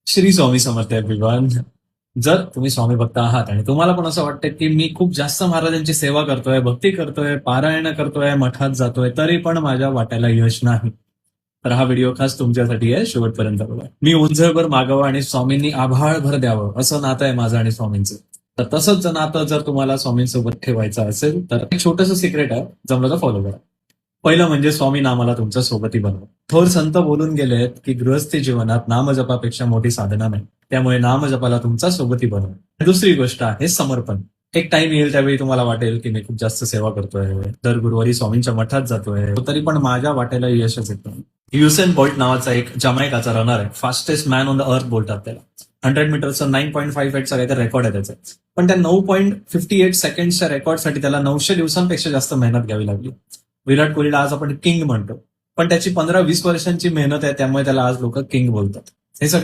Shri Swami Samarth everyone. जर तुम्ही स्वामी भक्त आहात आणि तुम्हाला पण असं वाटतं की मी खूप जास्त महाराजांची सेवा करतोय, भक्ती करतोय, पारायण करतोय, मठात जातोय, तरी पण माझ्या वाट्याला यश नाही, तर हा व्हिडिओ खास तुमच्यासाठी आहे. शेवटपर्यंत बघा. मी उंचभर मागावं आणि स्वामींनी आभाळभर द्यावं, असं नातं आहे माझं आणि स्वामींचं. तर तसंच नातं जर तुम्हाला स्वामींसोबत ठेवायचं असेल तर एक छोटंसं सिक्रेट आहे, जमलं तर फॉलो करा. पहिलं म्हणजे स्वामी नामाला तुमच्या सोबती बनवा. थोर संत बोलून गेलेत की गृहस्थी जीवनात नामजपापेक्षा मोठी साधना नाही, त्यामुळे नामजपाला तुमचा सोबती बनवा. दुसरी गोष्ट आहे समर्पण. एक टाइम येईल त्यावेळी तुम्हाला वाटेल की मी खूप जास्त सेवा करतोय, दर गुरुवारी स्वामींच्या मठात जातोय, तरी पण माझ्या वाटेला यशच येत नाही. युसेन बोल्ट नावाचा एक जमैकाचा रनर आहे, fastest man on the earth बोलतात त्याला. 100 मीटरचं 9.58चा काहीतरी रेकॉर्ड आहे त्याचं. पण त्या 9.58 सेकंडच्या रेकॉर्डसाठी त्याला 900 दिवसांपेक्षा जास्त मेहनत घ्यावी लागली. विराट कोहलीला आज आपण किंग म्हणतो, पण त्याची 15-20 वर्षांची मेहनत आहे, त्यामुळे त्याला आज लोक किंग बोलतात. हे सगळं